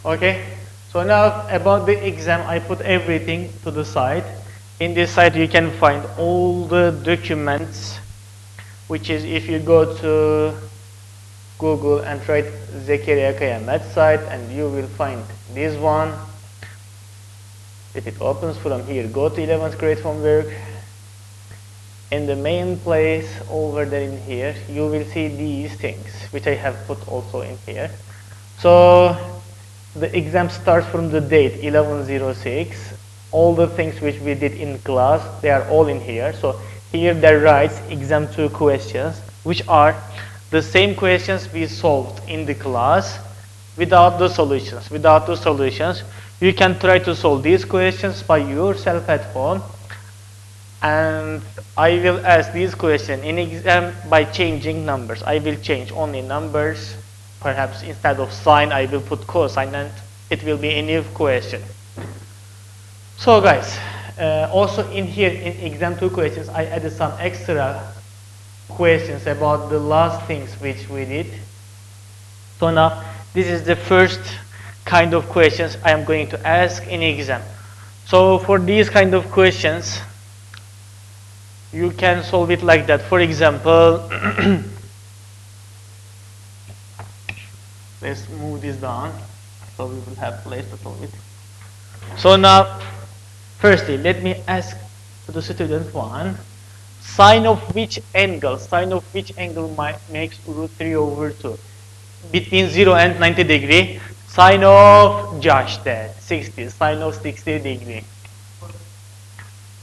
Okay, so now about the exam, I put everything to the side. In this site you can find all the documents, which is if you go to Google and write zkaya math site, and you will find this one. If it opens from here, go to 11th grade homework. In the main place over there in here, you will see these things, which I have put also in here. So the exam starts from the date 11/06. All the things which we did in class, they are all in here. So here there writes Exam2 questions, which are the same questions we solved in the class without the solutions. Without the solutions, you can try to solve these questions by yourself at home. And I will ask these questions in exam by changing numbers. I will change only numbers. Perhaps instead of sine, I will put cosine, and it will be a new question. So guys, also in here in Exam2 questions, I added some extra questions about the last things which we did. So now, this is the first kind of questions I am going to ask in exam. So for these kind of questions, you can solve it like that. For example, let's move this down so we will have place to solve it. So now, firstly, let me ask the student 1, sine of which angle makes √3/2? Between 0 and 90 degree, sine of just that, 60, sine of 60 degree.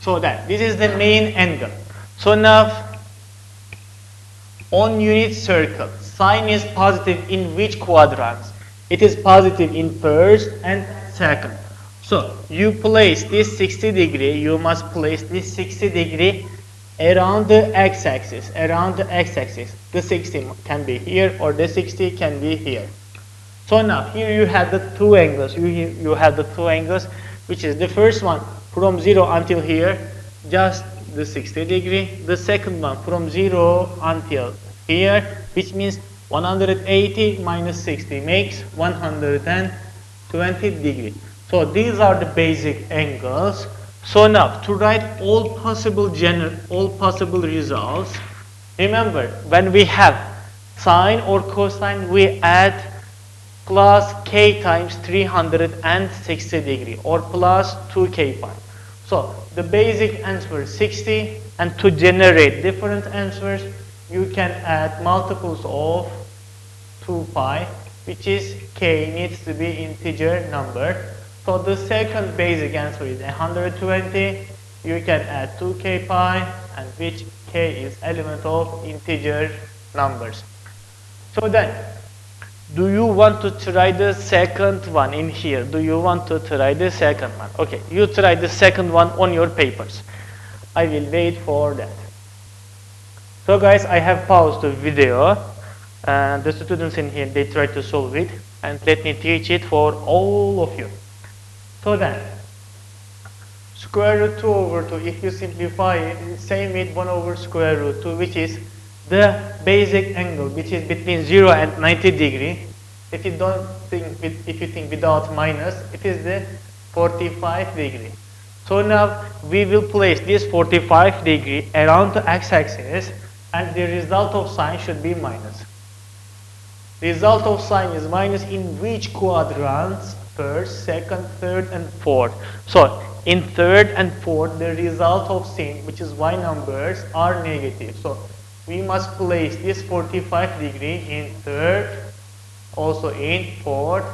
So that, this is the main angle. So now, on unit circle, sine is positive in which quadrants? It is positive in first and second. So, you place this 60 degree, you must place this 60 degree around the x-axis, The 60 can be here or the 60 can be here. So now, here you have the two angles, which is the first one from 0 until here, just the 60 degree. The second one from 0 until here, which means 180 minus 60 makes 120 degree. So these are the basic angles. So now to write all possible results, remember when we have sine or cosine, we add plus k times 360 degree or plus 2k pi. So the basic answer is 60, and to generate different answers, you can add multiples of 2 pi, which is k needs to be integer number. So the second basic answer is 120. You can add 2k pi, and which k is element of integer numbers. So then, do you want to try the second one in here? Do you want to try the second one? Okay, you try the second one on your papers. I will wait for that. So guys, I have paused the video, and the students in here, they try to solve it, and let me teach it for all of you. So then, square root 2 over 2, if you simplify it, same with 1 over square root 2, which is the basic angle, which is between 0 and 90 degree. If you think without minus, it is the 45 degree. So now we will place this 45 degree around the x-axis, and the result of sine should be minus. Result of sine is minus in which quadrants? First, second, third, and fourth. So in third and fourth, the result of sine, which is y numbers, are negative. So we must place this 45 degree in third, also in fourth,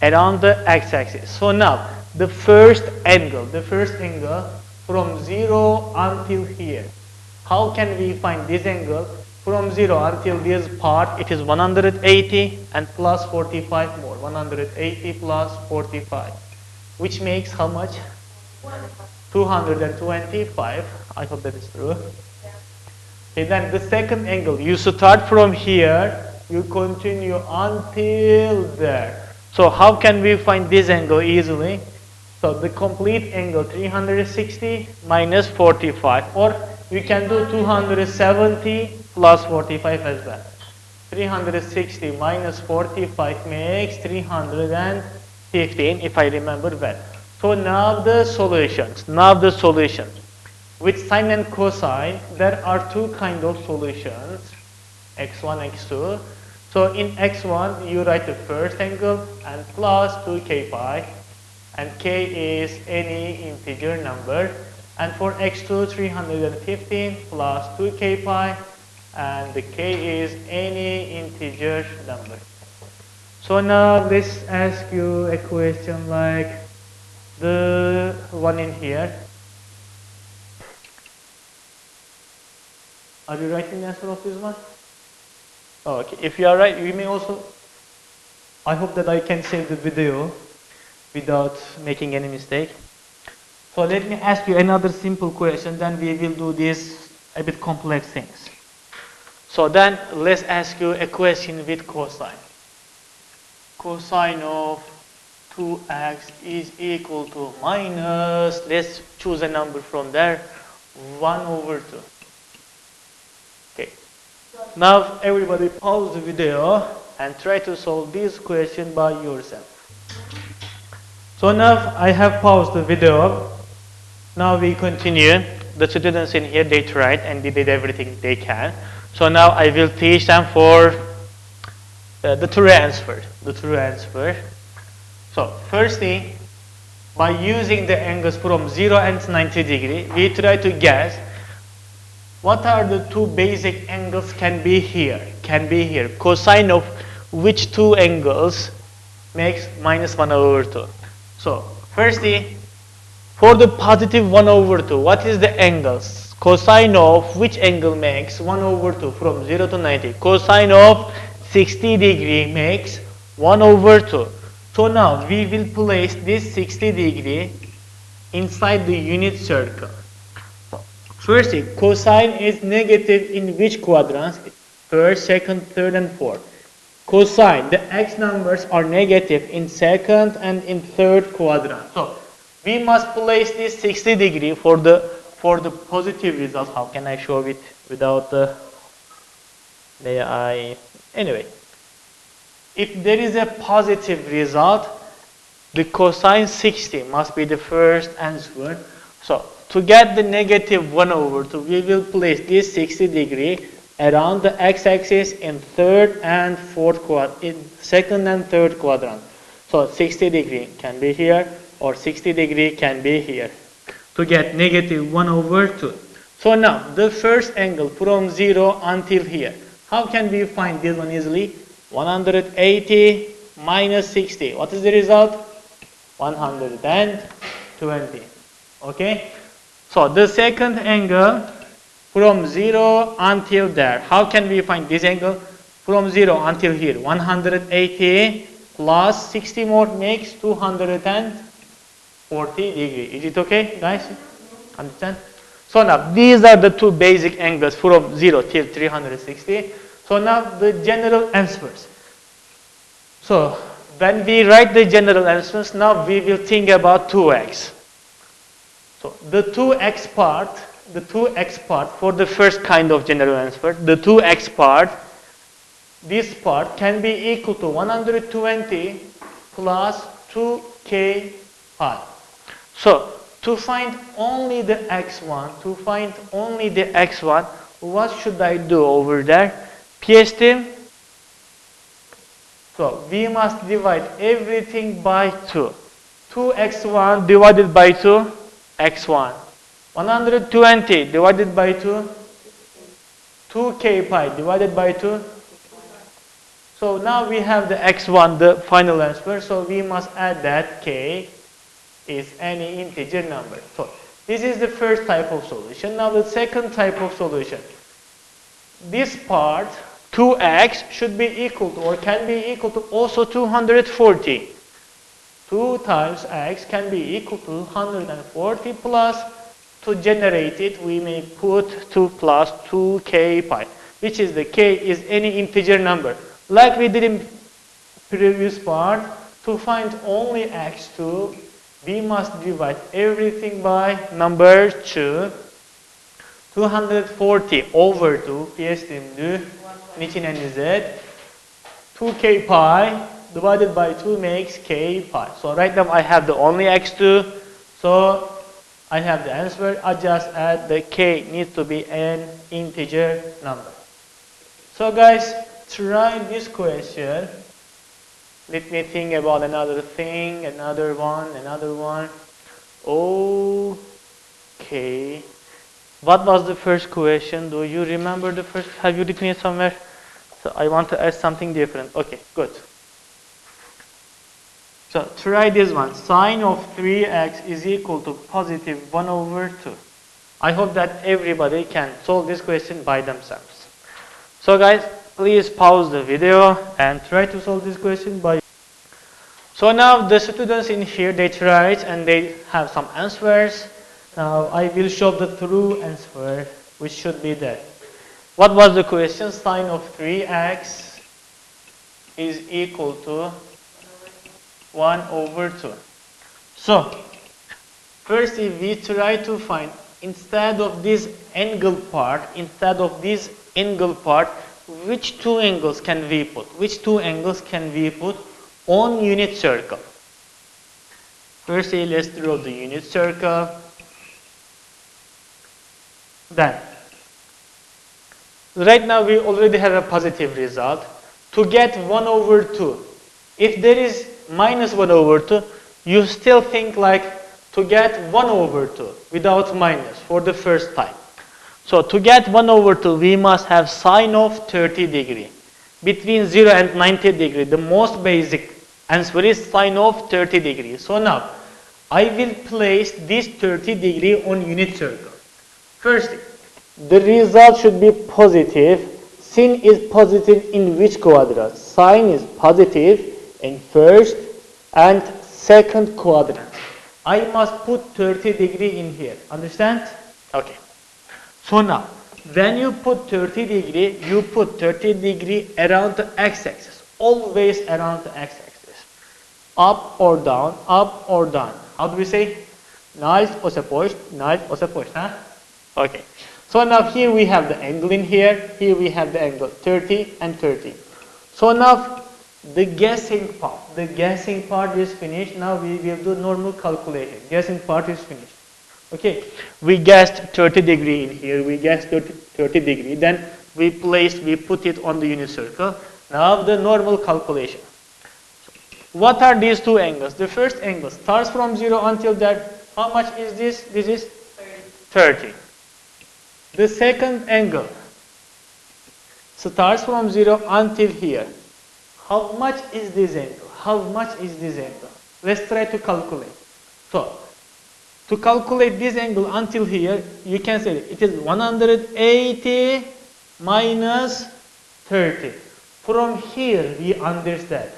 around the x-axis. So now, the first angle from 0 until here. How can we find this angle? From 0 until this part, it is 180 and plus 45 more. 180 plus 45, which makes how much? 225. I hope that is true. Okay, then the second angle, you start from here, you continue until there. So how can we find this angle easily? So the complete angle 360 minus 45, or you can do 270 plus 45 as well. 360 minus 45 makes 350. 15 if I remember well. So now the solutions. With sine and cosine, there are two kind of solutions, x1, x2. So in x1, you write the first angle and plus 2k pi, and k is any integer number. And for x2, 315 plus 2k pi, and the k is any integer number. So now let's ask you a question like the one in here. Are you writing the answer of this one? Oh, okay, if you are right, you may also, I hope that I can save the video without making any mistake. So let me ask you another simple question, then we will do this a bit complex things. So then let's ask you a question with cosine. Cosine of 2x is equal to minus, let's choose a number from there, 1 over 2. Okay. Now everybody pause the video and try to solve this question by yourself. So now I have paused the video. Now we continue. The students in here, they tried and they did everything they can. So now I will teach them for the true answer. So firstly, by using the angles from 0 and 90 degree, we try to guess what are the two basic angles can be here. Cosine of which two angles makes minus 1 over 2. So firstly, for the positive 1 over 2, what is the angles? Cosine of which angle makes 1 over 2 from 0 to 90? Cosine of 60 degree makes 1 over 2. So now we will place this 60 degree inside the unit circle. Firstly, cosine is negative in which quadrants? First, second, third, and fourth. Cosine, the x numbers are negative in second and in third quadrant. So we must place this 60 degree for the positive result. How can I show it without the anyway? If there is a positive result, the cosine 60 must be the first answer. So to get the negative 1 over 2, we will place this 60 degree around the x-axis in third and fourth quadrant, in second and third quadrant. So 60 degree can be here or 60 degree can be here to get negative 1 over 2. So now the first angle from 0 until here. How can we find this one easily? 180 minus 60. What is the result? 120. Okay? So the second angle from 0 until there. How can we find this angle? From 0 until here. 180 plus 60 more makes 240 degrees. Is it okay, guys? Understand? So now these are the two basic angles from 0 till 360. So now the general answers. So when we write the general answers, now we will think about 2x. So the 2x part for the first kind of general answer, the 2x part, this part can be equal to 120 plus 2k pi. So to find only the x1, what should I do over there? PS team? So we must divide everything by 2. 2x1 divided by 2, x1. 120 divided by 2, 2k pi divided by 2. So now we have the x1, the final answer. So we must add that k is any integer number. So this is the first type of solution. Now the second type of solution. This part, 2x, should be equal to or can be equal to also 240. 2 times x can be equal to 140 plus, to generate it, we may put 2 plus 2k pi, which is the k is any integer number. Like we did in previous part, to find only x2, we must divide everything by number 2. 240 over 2, PS timdi. Niçin 2k pi divided by 2 makes k pi. So right now I have the only x2. So I have the answer. I just add the k needs to be an integer number. So guys, try this question. Let me think about another thing, another one. Okay. What was the first question? Do you remember the first? Have you written it somewhere? So I want to add something different. Okay, good. So try this one. Sine of 3x is equal to positive 1 over 2. I hope that everybody can solve this question by themselves. So guys, please pause the video and try to solve this question by. So now the students in here, they tried and they have some answers. Now I will show the true answer, which should be that. What was the question? Sine of 3x is equal to 1 over 2. So firstly, we try to find, instead of this angle part, which two angles can we put? Which two angles can we put on unit circle? Firstly, let's draw the unit circle. Then, right now we already have a positive result. To get 1 over 2, if there is minus 1 over 2, you still think like to get 1 over 2 without minus for the first time. So to get 1 over 2, we must have sine of 30 degree. Between 0 and 90 degree, the most basic answer is sine of 30 degree. So now, I will place this 30 degree on unit circle. Firstly, the result should be positive. Sin is positive in which quadrant? Sine is positive in first and second quadrant. I must put 30 degree in here. Understand? Okay. So now, when you put 30 degree, you put 30 degree around the x-axis. Always around the x-axis. Up or down, up or down. How do we say? Nice or opposed, huh? Okay. So now here we have the angle in here. Here we have the angle 30 and 30. So now the guessing part is finished. Now we will do normal calculation. Guessing part is finished. Okay. We guessed 30 degree in here. We guessed 30 degree. Then we put it on the unit circle. Now the normal calculation. What are these two angles? The first angle starts from 0 until there. How much is this? This is 30. The second angle starts from 0 until here. How much is this angle? How much is this angle? Let's try to calculate. So, to calculate this angle until here, you can say it is 180 minus 30. From here, we understand.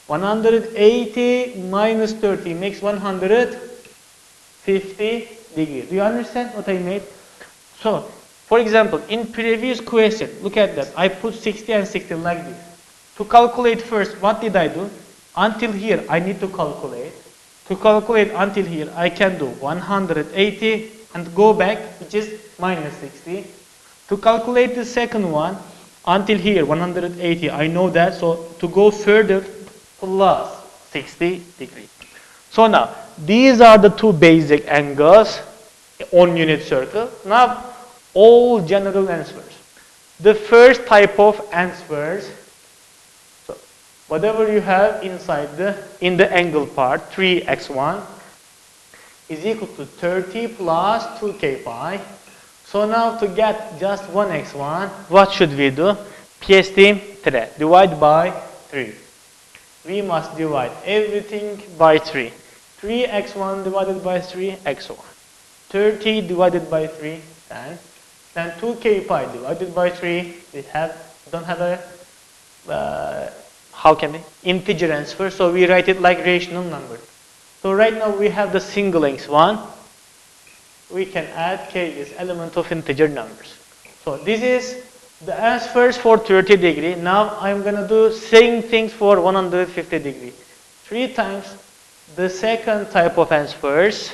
180 minus 30 makes 150 degrees. Do you understand what I made? So, for example, in previous question, look at that. I put 60 and 60 like this. To calculate first, what did I do? Until here, I need to calculate. To calculate until here, I can do 180 and go back, which is minus 60. To calculate the second one, until here, 180, I know that. So, to go further, plus 60 degrees. So now, these are the two basic angles on unit circle. Now, all general answers. The first type of answers, so whatever you have inside in the angle part, 3x1 is equal to 30 plus 2k pi. So now to get just 1x1, what should we do? PST 3, divide by 3. We must divide everything by 3. 3x1 divided by 3x1. 30 divided by 3 times. Then 2k pi divided by 3, we don't have a, integer answer, so we write it like rational number. So right now we have the single x1. We can add k is element of integer numbers. So this is the answers for 30 degree. Now I'm going to do same things for 150 degree. 3 times the second type of answers.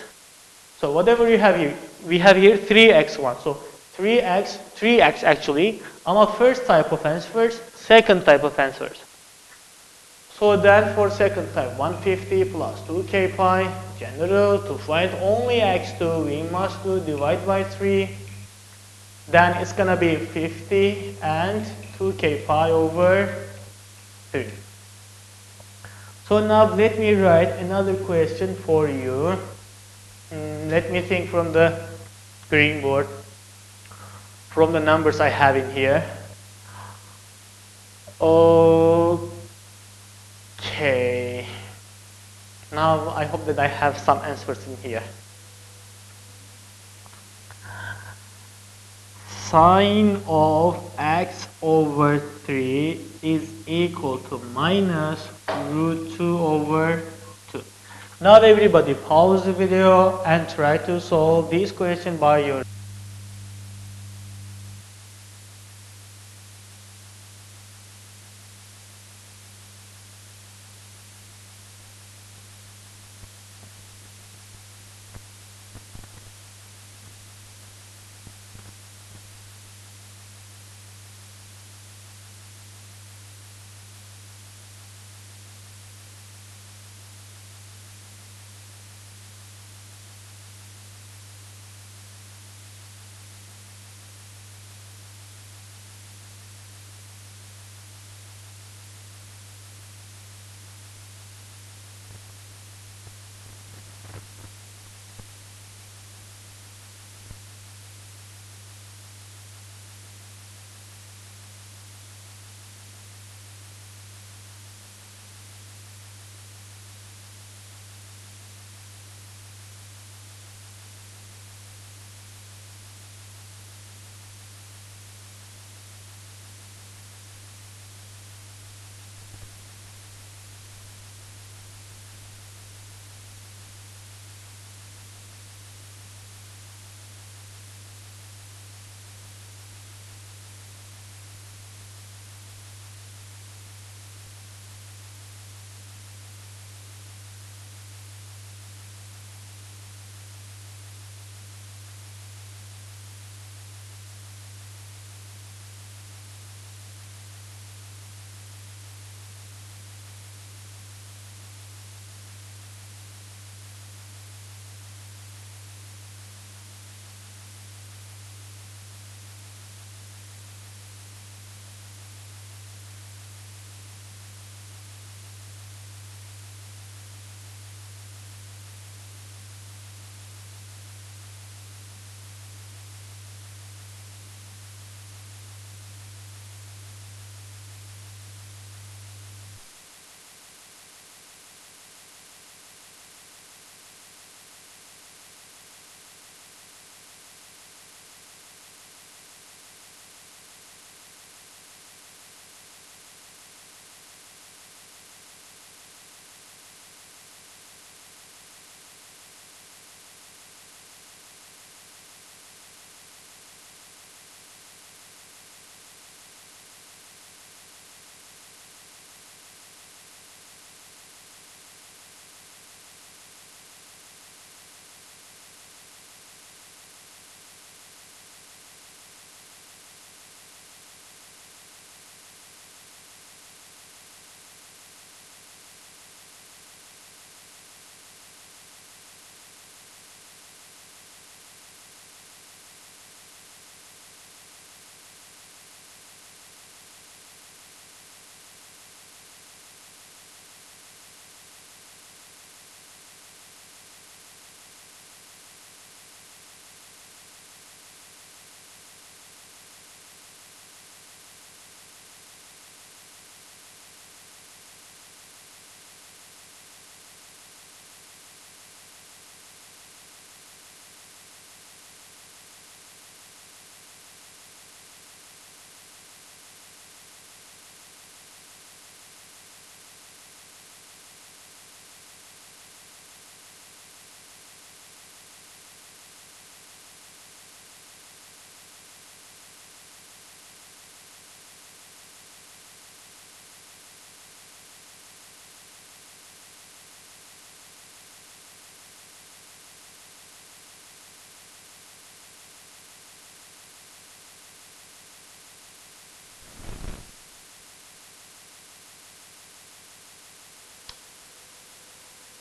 So whatever you have here, we have here 3x1. So 3x actually, our first type of answers, second type of answers. So then for second type, 150 plus 2k pi general. To find only x2, we must do divide by 3. Then it's gonna be 50 and 2k pi over 3. So now let me write another question for you. Let me think from the green board, from the numbers I have in here. Okay. Now I hope that I have some answers in here. Sine of x over 3 is equal to minus root 2 over 2. Now everybody pause the video and try to solve this question by your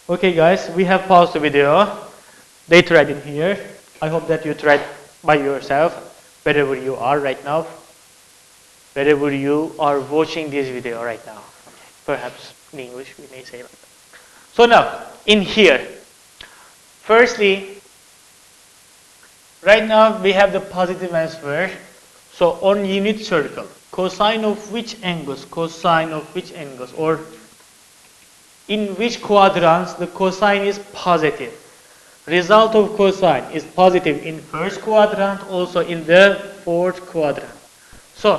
Okay guys, we have paused the video. They tried in here. I hope that you tried by yourself, wherever you are right now. Wherever you are watching this video right now. Perhaps in English we may say like that. So now, in here, firstly, right now we have the positive answer. So on unit circle, cosine of which angles, or in which quadrants the cosine is positive. Result of cosine is positive in first quadrant, also in the fourth quadrant. So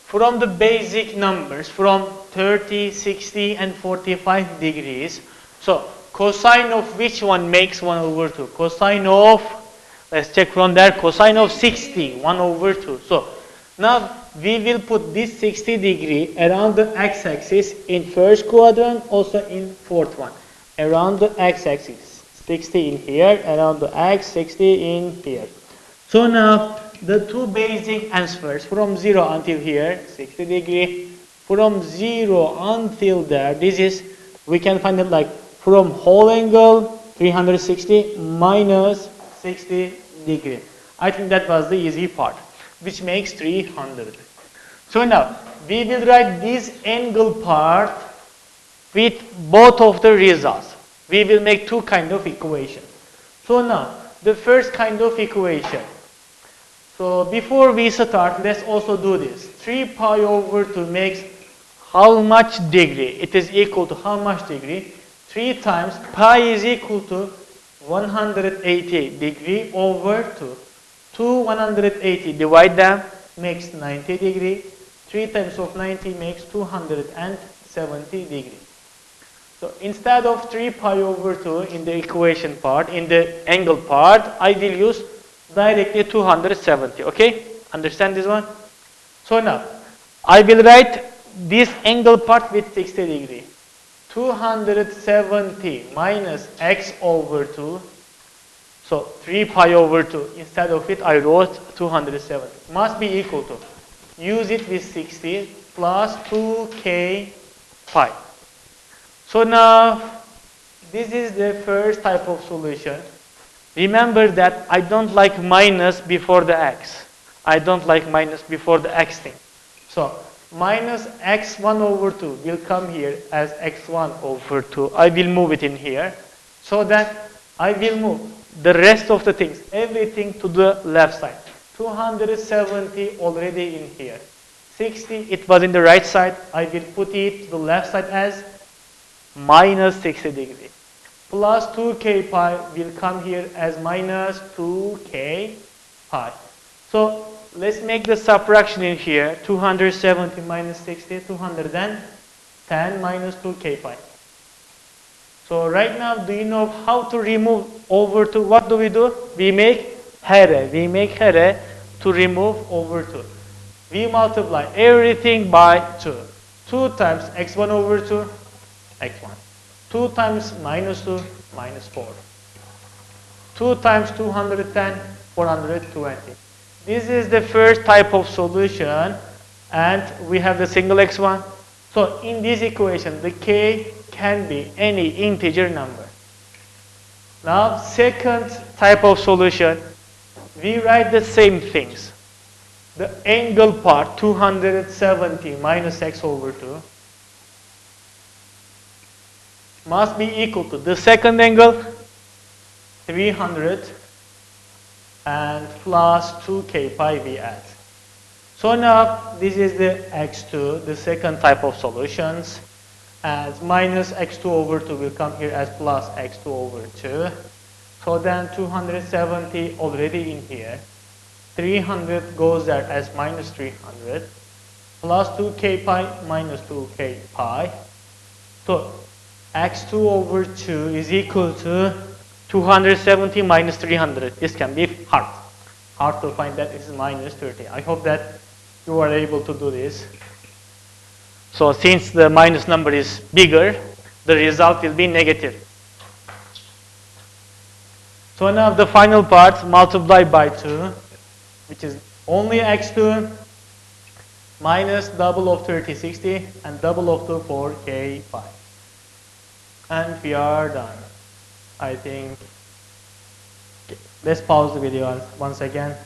from the basic numbers, from 30, 60 and 45 degrees, so cosine of which one makes 1 over 2? Cosine of, let's check from there, cosine of 60, 1 over 2. So now we will put this 60 degree around the x-axis in first quadrant, also in fourth one. Around the x-axis, 60 in here, around the x, 60 in here. So now the two basic answers from 0 until here, 60 degree, from 0 until there, this is, we can find it like from whole angle 360 minus 60 degree. I think that was the easy part, which makes 300. So now we will write this angle part with both of the results. We will make two kind of equations. So now the first kind of equation. So before we start, let's also do this. 3 pi over 2 makes how much degree? It is equal to how much degree? 3 times pi is equal to 180 degree over 2. 180 divide them makes 90 degree. 3 times of 90 makes 270 degree. So instead of 3 pi over 2 in the equation part, in the angle part, I will use directly 270. Okay? Understand this one? So now, I will write this angle part with 60 degree. 270 minus x over 2. So 3 pi over 2. Instead of it, I wrote 270. Must be equal to. Use it with 60 plus 2k pi. So now, this is the first type of solution. Remember that I don't like minus before the x. I don't like minus before the x thing. So minus x1 over 2 will come here as x1 over 2. I will move it in here. So that I will move the rest of the things, everything to the left side. 270 already in here. 60, it was in the right side. I will put it to the left side as minus 60 degree. Plus 2k pi will come here as minus 2k pi. So let's make the subtraction in here. 270 minus 60, 210 minus 2k pi. So right now, do you know how to remove over 2? What do? We make here. We make here to remove over 2. We multiply everything by 2. 2 times x1 over 2, x1. 2 times minus 2, minus 4. 2 times 210, 420. This is the first type of solution, and we have the single x1. So in this equation, the k can be any integer number. Now, second type of solution, we write the same things. The angle part, 270 minus x over 2, must be equal to the second angle, 300, and plus 2k pi we add. So now, this is the x2, the second type of solutions. As minus x2 over 2 will come here as plus x2 over 2. So then 270 already in here. 300 goes there as minus 300. Plus 2k pi minus 2k pi. So x2 over 2 is equal to 270 minus 300. This can be hard. Hard to find that. This is minus 30. I hope that you are able to do this. So since the minus number is bigger, the result will be negative. So now the final part, multiply by 2, which is only x2 minus double of 30, 60, and double of 2, 4k pi. And we are done. I think, let's pause the video once again.